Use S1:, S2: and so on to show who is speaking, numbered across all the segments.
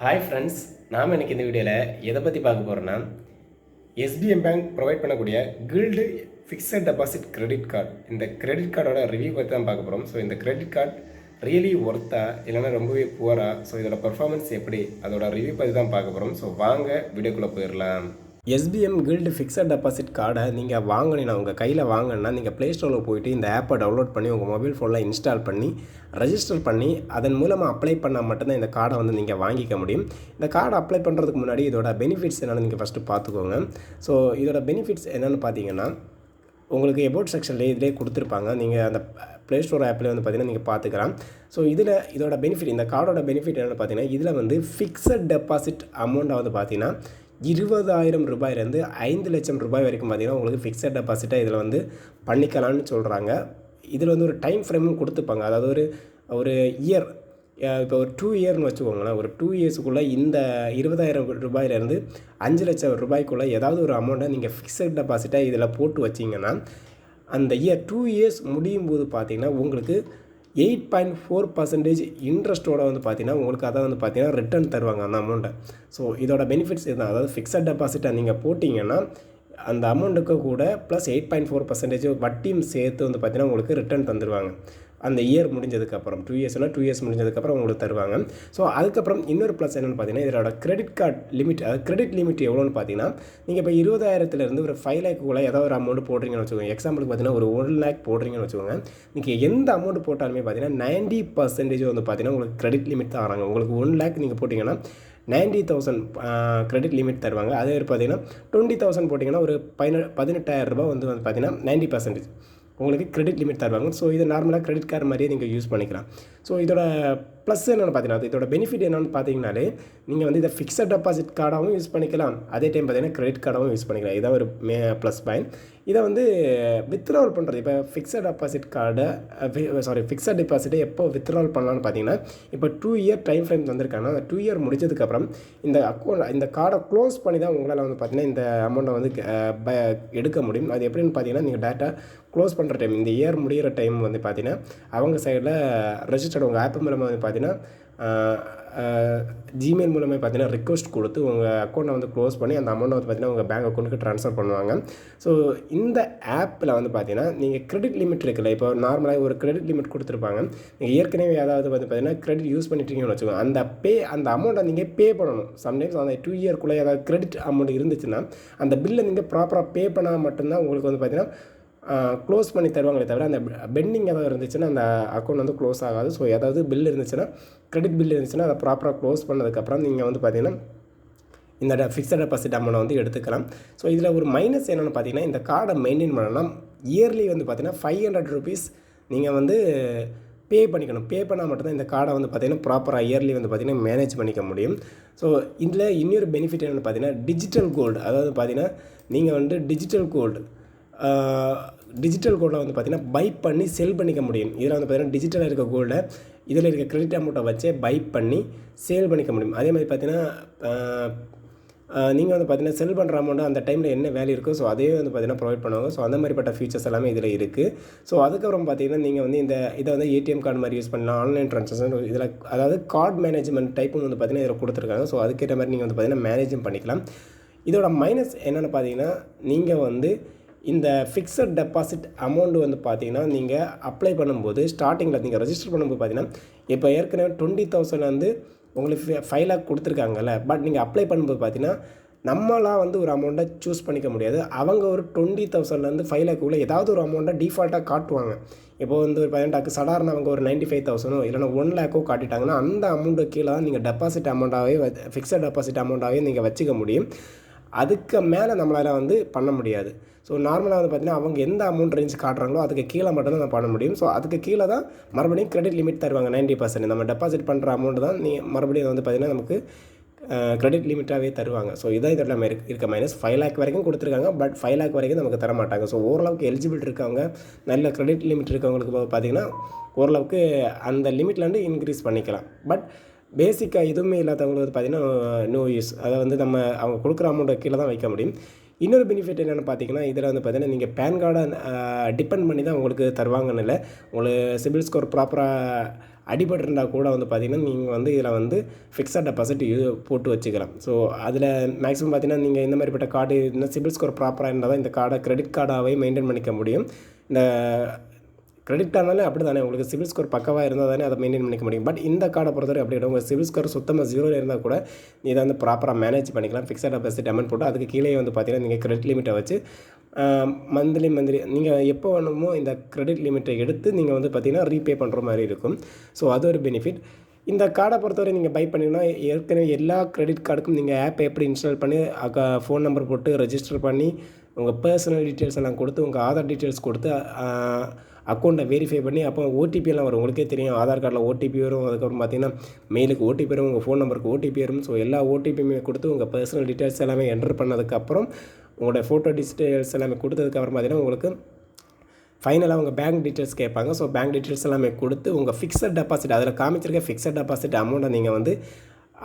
S1: Hi friends, நாம் இன்றைக்கி இந்த வீடியோவில் எதை பற்றி பார்க்க போகிறோன்னா எஸ்பிஎம் பேங்க் ப்ரொவைட் பண்ணக்கூடிய கில்டு ஃபிக்ஸட் டெபாசிட் கிரெடிட் கார்டு. இந்த கிரெடிட் கார்டோட ரிவ்யூ பற்றி தான் பார்க்க போகிறோம். ஸோ இந்த கிரெடிட் கார்டு ரியலி ஒர்த்தா இல்லைனா ரொம்பவே புவரா, ஸோ இதோட பர்ஃபார்மன்ஸ் எப்படி, அதோட ரிவ்யூ பற்றி தான் பார்க்க போகிறோம். ஸோ வாங்க வீடியோக்குள்ளே போயிடலாம். எஸ்பிஎம் கில்டு ஃபிக்ஸட் டெபாசிட் கார்டை நீங்கள் வாங்கினீங்கன்னா உங்கள் கையில் வாங்கினா நீங்கள் ப்ளே ஸ்டோரில் போய்ட்டு இந்த ஆப்பை டவுன்லோட் பண்ணி உங்கள் மொபைல் ஃபோனில் இன்ஸ்டால் பண்ணி ரெஜிஸ்டர் பண்ணி அதன் மூலமாக அப்ளை பண்ணால் மட்டும்தான் இந்த கார்டை வந்து நீங்கள் வாங்கிக்க முடியும். இந்த கார்டை அப்ளை பண்ணுறதுக்கு முன்னாடி இதோட பெனிஃபிட்ஸ் என்னென்னு நீங்கள் ஃபஸ்ட்டு பார்த்துக்கோங்க. ஸோ இதோட பெனிஃபிட்ஸ் என்னென்னு பார்த்தீங்கன்னா உங்களுக்கு எபோட் செக்ஷன்லேயே இதிலே கொடுத்துருப்பாங்க. நீங்கள் அந்த ப்ளே ஸ்டோர் ஆப்லேயே வந்து பார்த்தீங்கன்னா நீங்கள் பார்த்துக்கலாம். ஸோ இதோட பெனிஃபிட், இந்த கார்டோட பெனிஃபிட் என்னென்னு பார்த்தீங்கன்னா இதில் வந்து ஃபிக்ஸட் டெபாசிட் அமௌண்ட்டை வந்து பார்த்தீங்கன்னா 20,000 ரூபாயிலேருந்து 5 லட்சம் ரூபாய் வரைக்கும் பார்த்திங்கன்னா உங்களுக்கு ஃபிக்ஸட் டெபாசிட்டாக இதில் வந்து பண்ணிக்கலாம்னு சொல்கிறாங்க. இதில் வந்து ஒரு டைம் ஃப்ரேமும் கொடுத்துப்பாங்க. அதாவது ஒரு இயர், இப்போ ஒரு 2 இயர்னு வச்சுக்கோங்களேன். ஒரு 2 இயர்ஸுக்குள்ளே இந்த 20,000 ரூபாயிலேருந்து 5 லட்சம் ரூபாய்க்குள்ளே ஏதாவது ஒரு அமௌண்ட்டை நீங்கள் ஃபிக்ஸட் டெபாசிட்டாக இதில் போட்டு வச்சிங்கன்னா அந்த இயர் 2 இயர்ஸ் முடியும் போது பார்த்திங்கன்னா உங்களுக்கு 8.4% இன்ட்ரெஸ்ட்டோட வந்து பார்த்தீங்கன்னா உங்களுக்கு அதை வந்து பார்த்தீங்கன்னா ரிட்டர்ன் தருவாங்க அந்த அமௌண்ட்டை. ஸோ இதோட பெனிஃபிட்ஸ் இதுதான். அதாவது ஃபிக்ஸட் டெபாசிட்டை நீங்கள் போட்டிங்கன்னா அந்த அமௌண்ட்டுக்கு கூட ப்ளஸ் 8.4% வட்டியும் சேர்த்து வந்து பார்த்தீங்கன்னா உங்களுக்கு ரிட்டர்ன் தந்துடுவாங்க அந்த இயர் முடிஞ்சதுக்கப்புறம். 2 இயர்ஸ்னால் 2 இயர்ஸ் முடிஞ்சதுக்கப்புறம் உங்களுக்கு தருவாங்க. ஸோ அதுக்கப்புறம் இன்னொரு ப்ளஸ் என்னென்னு பார்த்தீங்கன்னா இதோட கிரெடிட் கார்டு லிமிட், அதாவது கிரெடிட் லிமிட் எவ்வளோன்னு பார்த்தீங்கன்னா நீங்கள் இப்போ 20,000லேருந்து ஒரு 5 லேக்குள்ளே ஏதாவது ஒரு அமௌண்ட் போடுறீங்கன்னு வச்சுக்கோங்க. எக்ஸாம்பிளுக்கு பார்த்தீங்கன்னா ஒரு 1 லேக் போடுறீங்கன்னு வச்சுக்கோங்க. நீங்கள் எந்த அமௌண்ட் போட்டாலுமே பார்த்தீங்கன்னா 90% வந்து பார்த்தீங்கன்னா உங்களுக்கு கிரெடிட் லிமிட் தான் வராங்க. உங்களுக்கு 1 லேக் நீங்கள் போட்டிங்கன்னா 90,000 கிரெடிட் லிமிட் தருவாங்க. அதே பார்த்தீங்கன்னா 20,000 போட்டிங்கன்னா ஒரு 18,000 ரூபா வந்து பார்த்தீங்கன்னா 90% உங்களுக்கு கிரெடிட் லிமிட் தருவாங்க. ஸோ இது நார்மலாக கிரெடிட் கார்டு மாதிரியே நீங்கள் யூஸ் பண்ணிக்கலாம். ஸோ இதோட ப்ளஸ் என்னென்னு பார்த்தீங்கன்னா இதோட பெனிஃபிட் என்னென்னு பார்த்தீங்கன்னாலே நீங்கள் வந்து இதை ஃபிக்ஸட் டெபாசிட் கார்டாகவும் யூஸ் பண்ணிக்கலாம், அதே டைம் பார்த்தீங்கன்னா கிரெடிட் கார்டாகவும் யூஸ் பண்ணிக்கலாம். இதான் ஒரு ப்ளஸ் பாயிண்ட். இதை வந்து வித்ட்ராவல் பண்ணுறது, இப்போ ஃபிக்ஸட் டெபாசிட் கார்டை ஃபிக்ஸட் டெபாசிட்டை எப்போ வித்ட்ராவல் பண்ணலான்னு பார்த்தீங்கன்னா இப்போ 2 இயர் டைம் ஃப்ரேம் தந்திருக்காங்க. அந்த 2 இயர் முடிச்சதுக்கப்புறம் இந்த கார்டை க்ளோஸ் பண்ணி தான் உங்களால் வந்து பார்த்தீங்கன்னா இந்த அமௌண்ட்டை வந்து எடுக்க முடியும். அது எப்படின்னு பார்த்தீங்கன்னா நீங்கள் டேட்டா க்ளோஸ் பண்ணுற டைம், இந்த இயர் முடிகிற டைம் வந்து பார்த்தீங்கன்னா அவங்க சைடில் ரெஜிஸ்டர்ட் உங்கள் ஆப் மூலமாக வந்து பார்த்தீங்கன்னா ஜிமெயில் மூலமாக பார்த்தீங்கன்னா ரிக்வஸ்ட் கொடுத்து உங்கள் அக்கௌண்ட்டை வந்து க்ளோஸ் பண்ணி அந்த அமௌண்ட்டை வந்து பார்த்தீங்கன்னா உங்கள் பேங்க் அக்கௌண்ட்டுக்கு ட்ரான்ஸ்ஃபர் பண்ணுவாங்க. ஸோ இந்த ஆப்பில் வந்து பார்த்தீங்கன்னா நீங்கள் கிரெடிட் லிமிட் இருக்குல்ல, இப்போ நார்மலாக ஒரு கிரெடிட் லிமிட் கொடுத்துருப்பாங்க. நீங்கள் ஏற்கனவே ஏதாவது வந்து பார்த்தீங்கன்னா கிரெடிட் யூஸ் பண்ணிட்டீங்கன்னு வச்சுக்கோங்க. அந்த அமௌண்ட்டை நீங்கள் பே பண்ணணும். சம்டைம்ஸ் அந்த 2 இயர்க்குள்ளே ஏதாவது கிரெடிட் அமௌண்ட் இருந்துச்சுன்னா அந்த பில்லை நீங்கள் ப்ராப்பராக பே பண்ணால் மட்டும்தான் உங்களுக்கு வந்து பார்த்தீங்கன்னா க்ளோஸ் பண்ணி தருவாங்களே தவிர அந்த பெண்டிங் ஏதாவது இருந்துச்சுன்னா அந்த அக்கௌண்ட் வந்து க்ளோஸ் ஆகாது. ஸோ ஏதாவது பில் இருந்துச்சுன்னா, கிரெடிட் பில் இருந்துச்சுன்னா அதை ப்ராப்பராக க்ளோஸ் பண்ணதுக்கப்புறம் நீங்கள் வந்து பார்த்தீங்கன்னா இந்த ஃபிக்ஸட் டெபாசிட் அமௌண்ட்டை வந்து எடுத்துக்கலாம். ஸோ இதில் ஒரு மைனஸ் என்னென்னு பார்த்தீங்கன்னா இந்த கார்டை மெயின்டைன் பண்ணலாம். இயர்லி வந்து பார்த்தீங்கன்னா 500 rupees நீங்கள் வந்து பே பண்ணிக்கணும். பே பண்ணால் மட்டும்தான் இந்த கார்டை வந்து பார்த்தீங்கன்னா ப்ராப்பராக இயர்லி வந்து பார்த்தீங்கன்னா மேனேஜ் பண்ணிக்க முடியும். ஸோ இதில் இன்னொரு பெனிஃபிட் என்னென்னு பார்த்தீங்கன்னா டிஜிட்டல் கோல்டு, அதாவது பார்த்தீங்கன்னா நீங்கள் வந்து டிஜிட்டல் கோல்டை வந்து பார்த்தீங்கன்னா பை பண்ணி செல் பண்ணிக்க முடியும். இதில் வந்து பார்த்தீங்கன்னா டிஜிட்டலாக இருக்க கோல்டை இதில் இருக்க கிரெடிட் அமௌண்ட்டை வச்சே பை பண்ணி சேல் பண்ணிக்க முடியும். அதே மாதிரி பார்த்தீங்கன்னா நீங்கள் வந்து பார்த்தீங்கன்னா செல் பண்ணுற அமௌண்ட்டு அந்த டைமில் என்ன வேல்யூ இருக்கோ ஸோ அதே வந்து பார்த்தீங்கன்னா ப்ரொவைட் பண்ணுவாங்க. ஸோ அந்த மாதிரிப்பட்ட ஃபீச்சர்ஸ் எல்லாமே இதில் இருக்குது. ஸோ அதுக்கப்புறம் பார்த்தீங்கன்னா நீங்கள் வந்து இதை வந்து ஏடிஎம் கார்டு மாதிரி யூஸ் பண்ணலாம், ஆன்லைன் ட்ரான்சாக்ஷன் இதில், அதாவது கார்டு மேனேஜ்மெண்ட் டைப்பும் வந்து பார்த்தீங்கன்னா இதில் கொடுத்துருக்காங்க. ஸோ அதுக்கேற்ற மாதிரி நீங்கள் வந்து பார்த்தீங்கன்னா மேனேஜும் பண்ணிக்கலாம். இதோட மைனஸ் என்னென்னு பார்த்தீங்கன்னா நீங்கள் வந்து இந்த ஃபிக்ஸட் டெபாசிட் அமௌண்ட் வந்து பார்த்தீங்கன்னா நீங்கள் அப்ளை பண்ணும்போது ஸ்டார்டிங்கில் நீங்கள் ரெஜிஸ்டர் பண்ணும்போது பார்த்தீங்கன்னா இப்போ ஏற்கனவே 20,000 வந்து உங்களுக்கு 5 லேக் கொடுத்துருக்காங்கல்ல. பட் நீங்கள் அப்ளை பண்ணும்போது பார்த்தீங்கன்னா நம்மளாம் வந்து ஒரு அமௌண்ட்டை சூஸ் பண்ணிக்க முடியாது. அவங்க ஒரு 20,000லேருந்து 5 லேக்குள்ளே ஏதாவது ஒரு அமௌண்ட்டை டிஃபால்ட்டாக காட்டுவாங்க. இப்போ வந்து ஒரு 18 சடார்னு அவங்க ஒரு 95,000 இல்லைனா 1 லேக்கோ காட்டிட்டாங்கன்னா அந்த அமௌண்ட்டு கீழே தான் நீங்கள் டெபாசிட் அமௌண்ட்டாகவே ஃபிக்ஸட் டெபாசிட் அமௌண்ட்டாகவே நீங்கள் வச்சுக்க முடியும். அதுக்கு மேலே நம்மளால் வந்து பண்ண முடியாது. ஸோ நார்மலாக வந்து பார்த்திங்கன்னா அவங்க எந்த அமௌண்ட் ரேஞ்ச் காட்டுறாங்களோ அதுக்கு கீழே மட்டும்தான் நான் பண்ண முடியும். ஸோ அதுக்கு கீழே தான் மறுபடியும் கிரெடிட் லிமிட் தருவாங்க 90%. நம்ம டெபாசிட் பண்ணுற அமௌண்ட்டு தான் மறுபடியும் வந்து பார்த்திங்கன்னா நமக்கு கிரெடிட் லிமிட்டாகவே தருவாங்க. ஸோ இதான் இதில் நம்ம இருக்க மைனஸ். 5 லேக் வரைக்கும் கொடுத்துருக்காங்க, பட் 5 லேக் வரைக்கும் நமக்கு தர மாட்டாங்க. ஸோ ஓரளவுக்கு எலிஜிபிள் இருக்கவங்க, நல்ல கிரெடிட் லிமிட் இருக்கவங்களுக்கு பார்த்திங்கன்னா ஓரளவுக்கு அந்த லிமிட்லேருந்து இன்க்ரீஸ் பண்ணிக்கலாம். பட் பேசிக்காக எதுவுமே இல்லாதவங்களுக்கு வந்து பார்த்திங்கன்னா நோ யூஸ், அதை வந்து அவங்க கொடுக்குற அமௌண்ட்டை கீழே தான் வைக்க முடியும். இன்னொரு பெனிஃபிட் என்னென்னு பார்த்தீங்கன்னா இதில் வந்து பார்த்தீங்கன்னா நீங்கள் பேன் கார்டை டிபெண்ட் பண்ணி தான் உங்களுக்கு தருவாங்கன்னு இல்லை. உங்களுக்கு சிபில் ஸ்கோர் ப்ராப்பராக அடிபட்டிருந்தால் கூட வந்து பார்த்திங்கன்னா நீங்கள் வந்து இதில் வந்து ஃபிக்ஸட் டெபாசிட் போட்டு வச்சுக்கலாம். ஸோ அதில் மேக்ஸிமம் பார்த்திங்கன்னா நீங்கள் இந்த மாதிரிப்பட்ட கார்டு இன்னும் சிபில் ஸ்கோர் ப்ராப்பராக இருந்தால் தான் இந்த கார்டை கிரெடிட் கார்டாகவே மெயின்டைன் பண்ணிக்க முடியும். இந்த கிரெடிட் கார்டுனாலே அப்படி தானே, உங்களுக்கு சிபில் ஸ்கோர் பக்கவாக இருந்தால் தானே அதை மெயின்டைன் பண்ணிக்க முடியும். பட் இந்த கார்டை பொறுத்தவரை அப்படி கிடையாது. உங்கள் சிபில் ஸ்கோர் சுத்தமாக 0 இருந்தால் கூட இதை வந்து ப்ராப்பராக மேனேஜ் பண்ணிக்கலாம். ஃபிக்ஸட் டெபாசிட் அமௌண்ட் போட்டு அதுக்கு கீழே வந்து பார்த்திங்கன்னா நீங்கள் கிரெடிட் லிமிட்டை வச்சு மந்த்லி நீங்கள் எப்போ வேணுமோ இந்த கிரெடிட் லிமிட்டை எடுத்து நீங்கள் வந்து பார்த்திங்கன்னா ரீபே பண்ணுற மாதிரி இருக்கும். ஸோ அது ஒரு பெனிஃபிட். இந்த கார்டை பொறுத்தவரை நீங்கள் பை பண்ணிங்கன்னா ஏற்கனவே எல்லா கிரெடிட் கார்டுக்கும் நீங்கள் ஆப்பை எப்படி இன்ஸ்டால் பண்ணி ஃபோன் நம்பர் போட்டு ரெஜிஸ்டர் பண்ணி உங்கள் பர்சனல் டீட்டெயில்ஸ் எல்லாம் கொடுத்து உங்கள் ஆதார் டீட்டெயில்ஸ் கொடுத்து அக்கௌண்ட்டை வெரிஃபை பண்ணி அப்போ ஓடிபி எல்லாம் வரும். உங்களுக்கே தெரியும், ஆதார் கார்டில் ஓடிபி வரும், அதுக்கப்புறம் பார்த்திங்கன்னா மெயிலுக்கு ஓடிபி வரும், உங்கள் ஃபோன் நம்பருக்கு ஓடிபி வரும். ஸோ எல்லா ஓடிபியுமே கொடுத்து உங்கள் பர்சனல் டீட்டெயில்ஸ் எல்லாமே என்டர் பண்ணதுக்கப்புறம் உங்களோட ஃபோட்டோ டீட்டெயில்ஸ் எல்லாமே கொடுத்ததுக்கப்புறம் பார்த்திங்கன்னா உங்களுக்கு ஃபைனலாக உங்கள் பேங்க் டீட்டெயில்ஸ் கேட்பாங்க. ஸோ பேங்க் டீட்டெயில்ஸ் எல்லாமே கொடுத்து உங்கள் ஃபிக்ஸட் டெபாசிட் அதில் காமிச்சிருக்க ஃபிக்ஸட் டெபாசிட் அமௌண்ட்டை நீங்கள் வந்து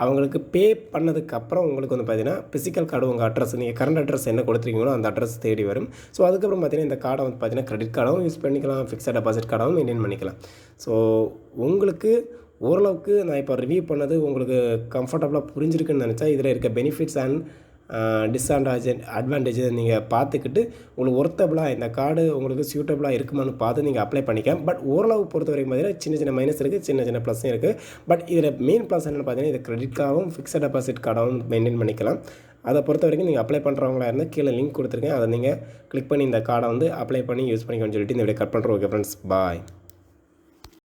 S1: அவங்களுக்கு பே பண்ணதுக்கப்புறம் உங்களுக்கு வந்து பார்த்திங்கன்னா ஃபிசிக்கல் கார்டு உங்கள் அட்ரஸ் நீங்கள் கரண்ட் அட்ரஸ் என்ன கொடுத்துருக்கீங்களோ அந்த அட்ரஸ் தேடி வரும். ஸோ அதுக்கப்புறம் பார்த்திங்கன்னா இந்த கார்டை வந்து பார்த்திங்கன்னா கிரெடிட் கார்டாகவும் யூஸ் பண்ணிக்கலாம், ஃபிக்ஸட் டெபாசிட் கார்டாகவும் மெயின்டைன் பண்ணிக்கலாம். ஸோ உங்களுக்கு ஓரளவுக்கு நான் இப்போ ரிவ்யூ பண்ணது உங்களுக்கு கம்ஃபர்டபுளாக புரிஞ்சிருக்குன்னு நினச்சா இதில் இருக்க பெனிஃபிட்ஸ் அண்ட் அட்வான்டேஜ் நீங்கள் பார்த்துக்கிட்டு உங்களுக்கு ஒர்த்தபுளாக இந்த கார்டு உங்களுக்கு சூட்டபுளாக இருக்குமான்னு பார்த்து நீங்கள் அப்ளை பண்ணிக்கலாம். பட் ஓரளவு பொறுத்த வரைக்கும் பார்த்தீங்கன்னா சின்ன சின்ன மைனஸ் இருக்குது, சின்ன சின்ன ப்ளஸும் இருக்குது. பட் இதில் மெயின் ப்ளஸ் என்னென்னு பார்த்தீங்கன்னா இது கிரெடிட் கார்டாகவும் ஃபிக்ஸட் டெபாசிட் கார்டாகவும் மெயின்டைன் பண்ணிக்கலாம். அதை பொறுத்த வரைக்கும் நீங்கள் அப்ளை பண்ணுறவங்களா இருந்தால் கீழே லிங்க் கொடுத்துருக்கேன், அதை நீங்கள் கிளிக் பண்ணி இந்த கார்டை வந்து அப்ளை பண்ணி யூஸ் பண்ணிக்கணும்னு சொல்லிட்டு இந்த வீடியோ கட் பண்ணுறோம். ஓகே ஃப்ரெண்ட்ஸ், பாய்.